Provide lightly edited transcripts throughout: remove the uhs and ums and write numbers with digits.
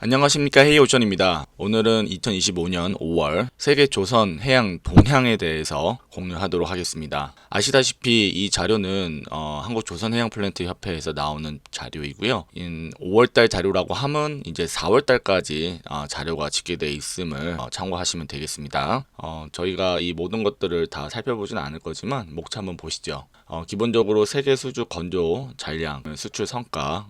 안녕하십니까, 헤이오션입니다. 오늘은 2025년 5월 세계 조선 해양 동향에 대해서 공유하도록 하겠습니다. 아시다시피 이 자료는 한국 조선 해양 플랜트 협회에서 나오는 자료이고요. 5월달 자료라고 하면 이제 4월달까지 자료가 집계되어 있음을 참고하시면 되겠습니다. 저희가 이 모든 것들을 다 살펴보지는 않을 거지만 목차 한번 보시죠. 기본적으로 세계 수주 건조 잔량 수출 성과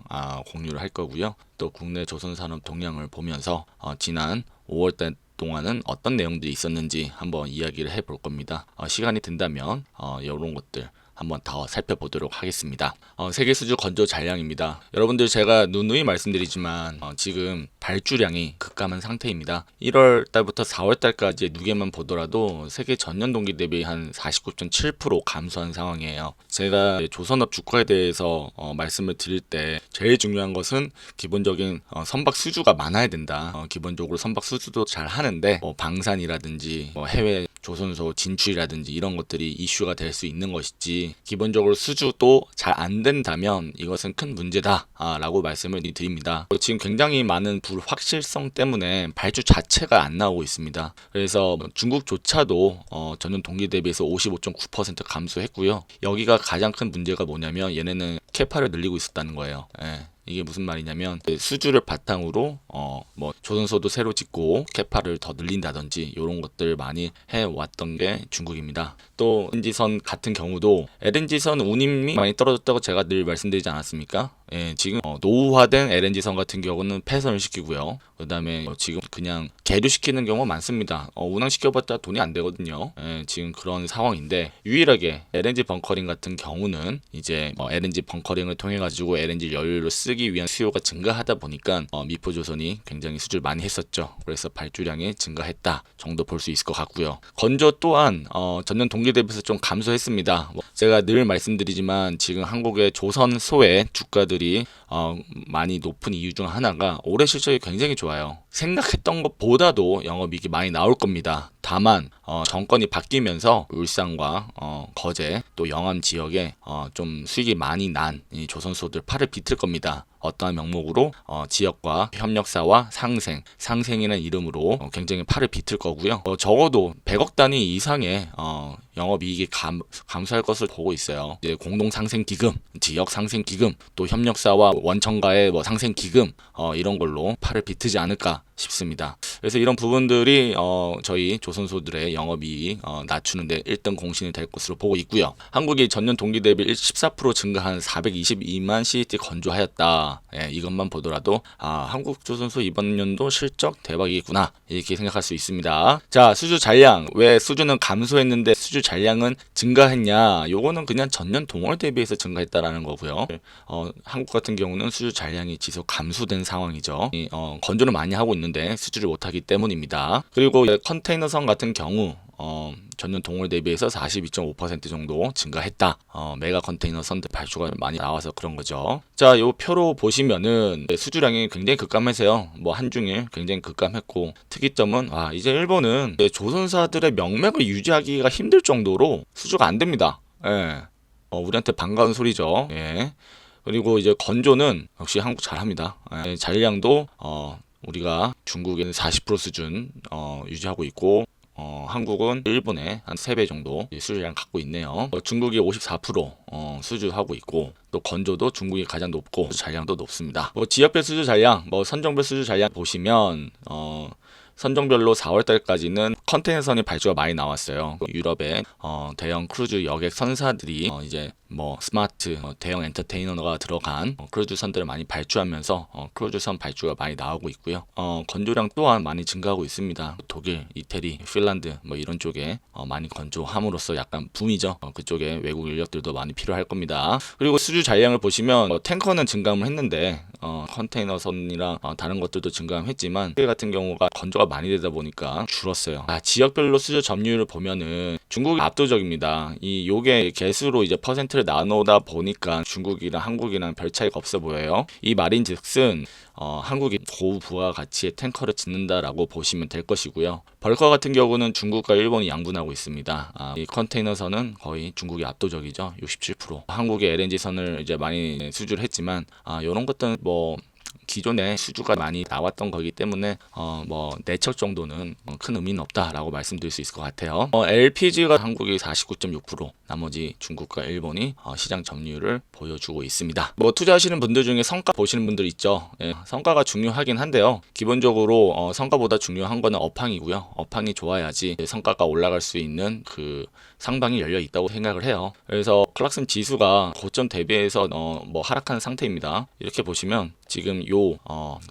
공유를 할 거고요. 또 국내 조선산업 동향을 보면서 지난 5월달 동안은 어떤 내용들이 있었는지 한번 이야기를 해볼 겁니다. 시간이 된다면 이런 것들 한번 더 살펴보도록 하겠습니다. 세계 수주 건조 잔량입니다. 여러분들 제가 누누이 말씀드리지만 지금 발주량이 급감한 상태입니다. 1월 달부터 4월 달까지의 누계만 보더라도 세계 전년 동기 대비 한 49.7% 감소한 상황이에요. 제가 조선업 주가에 대해서 말씀을 드릴 때 제일 중요한 것은 기본적인 선박 수주가 많아야 된다. 기본적으로 선박 수주도 잘 하는데 방산이라든지 해외 조선소 진출이라든지 이런 것들이 이슈가 될 수 있는 것이지, 기본적으로 수주도 잘 안 된다면 이것은 큰 문제다 라고 말씀을 드립니다. 지금 굉장히 많은 불확실성 때문에 발주 자체가 안 나오고 있습니다. 그래서 중국조차도 전년 동기 대비해서 55.9% 감소했고요. 여기가 가장 큰 문제가 뭐냐면 얘네는 캐파를 늘리고 있었다는 거예요. 이게 무슨 말이냐면 수주를 바탕으로 조선소도 새로 짓고 캐파를 더 늘린다든지 이런 것들 많이 해왔던 게 중국입니다. 또 LNG선 같은 경우도 LNG선 운임이 많이 떨어졌다고 제가 늘 말씀드리지 않았습니까? 지금 노후화된 LNG선 같은 경우는 폐선을 시키고요. 그 다음에 지금 그냥 계류시키는 경우가 많습니다. 운항시켜봤자 돈이 안 되거든요. 지금 그런 상황인데, 유일하게 LNG 벙커링 같은 경우는 이제 LNG 벙커링을 통해 가지고 LNG 연료를 쓰기 위한 수요가 증가하다 보니까 미포조선이 굉장히 수주를 많이 했었죠. 그래서 발주량이 증가했다 정도 볼 수 있을 것 같고요. 건조 또한 전년 동기 대비해서 좀 감소했습니다. 제가 늘 말씀드리지만 지금 한국의 조선소의 주가들이 많이 높은 이유 중 하나가 올해 실적이 굉장히 좋아요. 생각했던 것보다도 영업이익이 많이 나올 겁니다. 다만 정권이 바뀌면서 울산과 거제 또 영암 지역에 좀 수익이 많이 난 이 조선소들 팔을 비틀 겁니다. 어떠한 명목으로 지역과 협력사와 상생이라는 이름으로 굉장히 팔을 비틀 거고요. 적어도 100억 단위 이상의 영업이익이 감소할 것을 보고 있어요. 이제 공동상생기금, 지역상생기금, 또 협력사와 원청가의 상생기금 이런 걸로 팔을 비트지 않을까 싶습니다. 그래서 이런 부분들이 저희 조선소들의 영업이익 낮추는데 1등 공신이 될 것으로 보고 있고요. 한국이 전년 동기 대비 14% 증가한 422만 CT 건조하였다. 이것만 보더라도 한국 조선소 이번 연도 실적 대박이구나 이렇게 생각할 수 있습니다. 자, 수주 잔량, 왜 수주는 감소했는데 수주 잔량은 증가했냐? 요거는 그냥 전년 동월 대비해서 증가했다라는 거고요. 한국 같은 경우는 수주 잔량이 지속 감소된 상황이죠. 건조를 많이 하고 있는데 수주를 못하기 때문입니다. 그리고 컨테이너선 같은 경우 전년 동월 대비해서 42.5% 정도 증가했다. 메가 컨테이너 선들 발주가 많이 나와서 그런 거죠. 자, 요 표로 보시면은 수주량이 굉장히 급감해서요. 한중일 굉장히 급감했고, 특이점은 이제 일본은 조선사들의 명맥을 유지하기가 힘들 정도로 수주가 안 됩니다. 우리한테 반가운 소리죠. 그리고 이제 건조는 역시 한국 잘합니다. 잔량도 우리가 중국에는 40% 수준 유지하고 있고, 한국은 일본의 한 3배 정도 수주량 갖고 있네요. 중국이 54% 수주하고 있고, 또 건조도 중국이 가장 높고 잔량도 높습니다. 지역별 수주 잔량, 선정별 수주 잔량 보시면 선정별로 4월달까지는 컨테이너선이 발주가 많이 나왔어요. 유럽의 대형 크루즈 여객 선사들이 이제 스마트 대형 엔터테이너가 들어간 크루즈선들을 많이 발주하면서 크루즈선 발주가 많이 나오고 있고요. 건조량 또한 많이 증가하고 있습니다. 독일, 이태리, 핀란드 이런 쪽에 많이 건조함으로써 약간 붐이죠. 그쪽에 외국 인력들도 많이 필요할 겁니다. 그리고 수주 잔량을 보시면 탱커는 증감을 했는데 컨테이너선이랑 다른 것들도 증감했지만 그 같은 경우가 건조가 많이 되다 보니까 줄었어요. 지역별로 수주 점유율을 보면은 중국이 압도적입니다. 요게 개수로 이제 퍼센트를 나누다 보니까 중국이랑 한국이랑 별 차이가 없어 보여요. 이 말인즉슨 한국이 고부가 가치의 탱커를 짓는다라고 보시면 될 것이고요. 벌커 같은 경우는 중국과 일본이 양분하고 있습니다. 이 컨테이너선은 거의 중국이 압도적이죠. 67%. 한국의 LNG선을 이제 많이 수주를 했지만 이런 것들은 기존에 수주가 많이 나왔던 거기 때문에 뭐 내척 정도는 큰 의미는 없다라고 말씀드릴 수 있을 것 같아요. LPG가 한국이 49.6%, 나머지 중국과 일본이 시장 점유율을 보여주고 있습니다. 뭐 투자하시는 분들 중에 성과 보시는 분들 있죠. 예, 성과가 중요하긴 한데요. 기본적으로 성과보다 중요한 거는 업황이고요. 업황이 좋아야지 성과가 올라갈 수 있는 그 상방이 열려 있다고 생각을 해요. 그래서 클락슨 지수가 고점 대비해서 뭐 하락하는 상태입니다. 이렇게 보시면 지금 요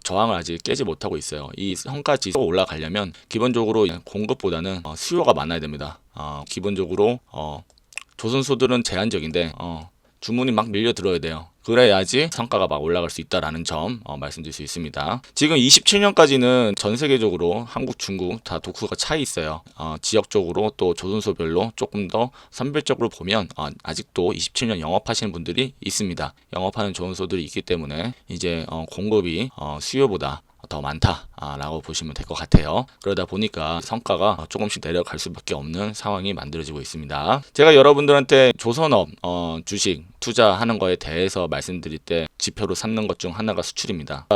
저항을 아직 깨지 못하고 있어요. 이 성과 지수가 올라가려면 기본적으로 공급보다는 수요가 많아야 됩니다. 기본적으로 조선소들은 제한적인데 주문이 막 밀려 들어야 돼요. 그래야지 성과가 막 올라갈 수 있다라는 점 말씀드릴 수 있습니다. 지금 27년까지는 전 세계적으로 한국, 중국 다 독후가 차 있어요. 지역적으로 또 조선소별로 조금 더 선별적으로 보면 아직도 27년 영업하시는 분들이 있습니다. 영업하는 조선소들이 있기 때문에 이제 공급이 수요보다 더 많다라고 보시면 될 것 같아요. 그러다 보니까 성과가 조금씩 내려갈 수밖에 없는 상황이 만들어지고 있습니다. 제가 여러분들한테 조선업 주식 투자하는 거에 대해서 말씀드릴 때 지표로 삼는 것 중 하나가 수출입니다.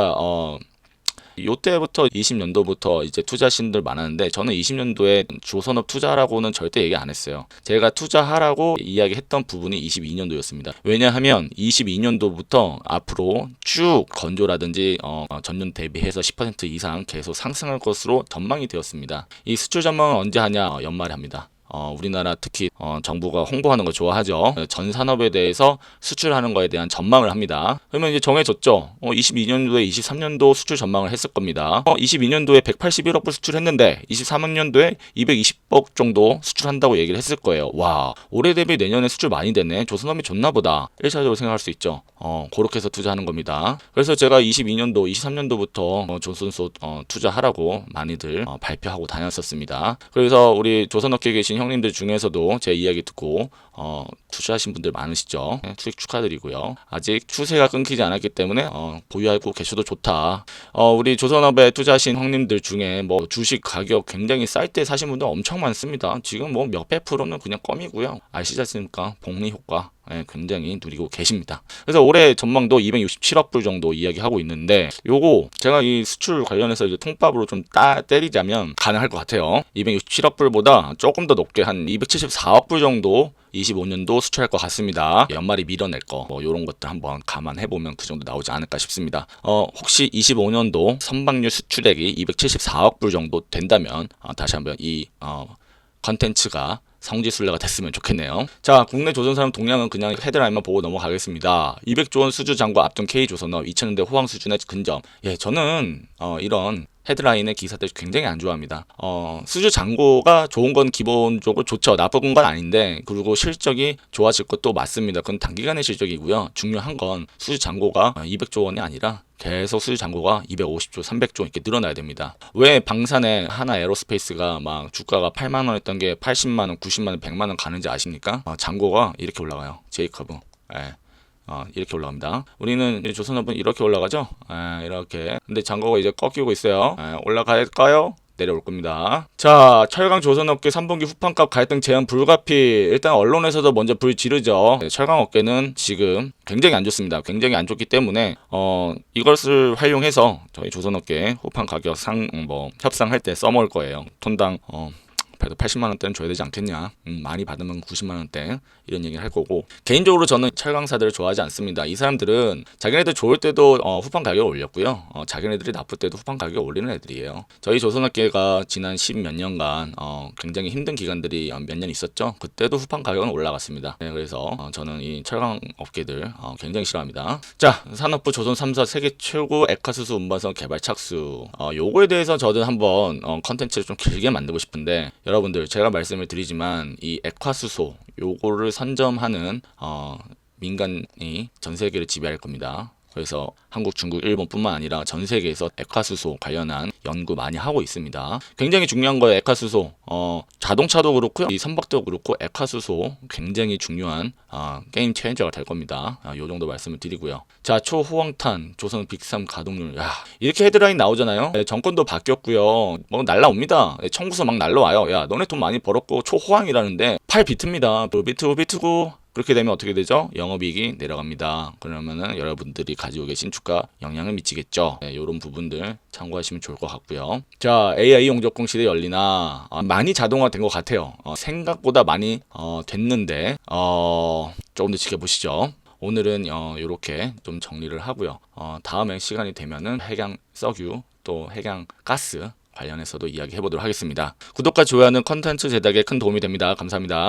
요때부터 20년도부터 이제 투자신들 많았는데 저는 20년도에 조선업 투자하라고는 절대 얘기 안 했어요. 제가 투자하라고 이야기했던 부분이 22년도였습니다. 왜냐하면 22년도부터 앞으로 쭉 건조라든지 전년 대비해서 10% 이상 계속 상승할 것으로 전망이 되었습니다. 이 수출 전망은 언제 하냐? 연말에 합니다. 우리나라 특히 정부가 홍보하는 거 좋아하죠. 전 산업에 대해서 수출하는 거에 대한 전망을 합니다. 그러면 이제 정해졌죠. 22년도에 23년도 수출 전망을 했을 겁니다. 22년도에 181억 불 수출했는데 23년도에 220억 정도 수출한다고 얘기를 했을 거예요. 와, 올해 대비 내년에 수출 많이 됐네. 조선업이 좋나 보다. 1차적으로 생각할 수 있죠. 그렇게 해서 투자하는 겁니다. 그래서 제가 22년도, 23년도부터 조선소 투자하라고 많이들 발표하고 다녔었습니다. 그래서 우리 조선업계에 계신 형님들 중에서도 제 이야기 듣고 투자하신 분들 많으시죠. 수익 축하드리고요. 아직 추세가 끊기지 않았기 때문에 보유하고 계셔도 좋다. 우리 조선업에 투자하신 형님들 중에 뭐 주식 가격 굉장히 쌀 때 사신 분들 엄청 많습니다. 지금 뭐 몇백 프로는 그냥 껌이고요. 아시지 않습니까? 복리 효과 굉장히 누리고 계십니다. 그래서 올해 전망도 267억 불 정도 이야기하고 있는데 요거 제가 이 수출 관련해서 이제 통밥으로 좀 때리자면 가능할 것 같아요. 267억 불보다 조금 더 높게 한 274억 불 정도 25년도 수출할 것 같습니다. 연말이 밀어낼 거 뭐 이런 것들 한번 감안해보면 그 정도 나오지 않을까 싶습니다. 혹시 25년도 선박류 수출액이 274억 불 정도 된다면 다시 한번 이 컨텐츠가 성지순례가 됐으면 좋겠네요. 자, 국내 조선산업 동향은 그냥 헤드라인만 보고 넘어가겠습니다. 200조 원 수주 잔고 앞둔 K조선업 2000년대 호황 수준의 근점. 예, 저는 이런 헤드라인의 기사들 굉장히 안 좋아합니다. 수주 잔고가 좋은 건 기본적으로 좋죠. 나쁜 건 아닌데, 그리고 실적이 좋아질 것도 맞습니다. 그건 단기간의 실적이고요. 중요한 건 수주 잔고가 200조 원이 아니라 계속 수주 잔고가 250조, 300조 이렇게 늘어나야 됩니다. 왜 방산에 하나 에어로스페이스가 막 주가가 8만 원 했던 게 80만 원, 90만 원, 100만 원 가는지 아십니까? 잔고가 이렇게 올라가요. J커브. 예. 이렇게 올라갑니다. 우리는 조선업은 이렇게 올라가죠. 이렇게. 근데 잔고가 이제 꺾이고 있어요. 올라갈까요? 내려올 겁니다. 자, 철강 조선업계 3분기 후판값 갈등 제한 불가피. 일단 언론에서도 먼저 불 지르죠. 철강 업계는 지금 굉장히 안 좋습니다. 굉장히 안 좋기 때문에 이것을 활용해서 저희 조선업계 후판 가격 협상할 때 써먹을 거예요. 톤당 그래도 80만 원대는 줘야 되지 않겠냐. 많이 받으면 90만 원대 이런 얘기를 할 거고, 개인적으로 저는 철강사들을 좋아하지 않습니다. 이 사람들은 자기네들 좋을 때도 후판 가격을 올렸고요. 자기네들이 나쁠 때도 후판 가격을 올리는 애들이에요. 저희 조선업계가 지난 10몇 년간 굉장히 힘든 기간들이 몇 년 있었죠. 그때도 후판 가격은 올라갔습니다. 네, 그래서 저는 이 철강 업계들 굉장히 싫어합니다. 자, 산업부 조선 3사 세계 최고 액화수소 운반선 개발 착수. 요거에 대해서 저는 한번 컨텐츠를 좀 길게 만들고 싶은데, 여러분들 제가 말씀을 드리지만 이 액화수소 요거를 선점하는 민간이 전 세계를 지배할 겁니다. 그래서 한국, 중국, 일본뿐만 아니라 전 세계에서 액화수소 관련한 연구 많이 하고 있습니다. 굉장히 중요한 거예요. 액화수소. 자동차도 그렇고요. 이 선박도 그렇고 액화수소 굉장히 중요한 게임 체인저가 될 겁니다. 요 정도 말씀을 드리고요. 자, 초호황탄 조선 빅3 가동률. 야, 이렇게 헤드라인 나오잖아요. 정권도 바뀌었고요. 뭐 날라옵니다. 청구서 막 날라와요. 야, 너네 돈 많이 벌었고 초호황이라는데 팔 비트입니다. 비트고 그렇게 되면 어떻게 되죠? 영업이익이 내려갑니다. 그러면은 여러분들이 가지고 계신 주가 영향을 미치겠죠. 네, 이런 부분들 참고하시면 좋을 것 같고요. 자, AI 용접공 시대 열리나 많이 자동화된 것 같아요. 생각보다 많이 됐는데 조금 더 지켜보시죠. 오늘은 이렇게 좀 정리를 하고요. 다음에 시간이 되면은 핵양 석유 또 핵양 가스 관련해서도 이야기해 보도록 하겠습니다. 구독과 좋아요는 컨텐츠 제작에 큰 도움이 됩니다. 감사합니다.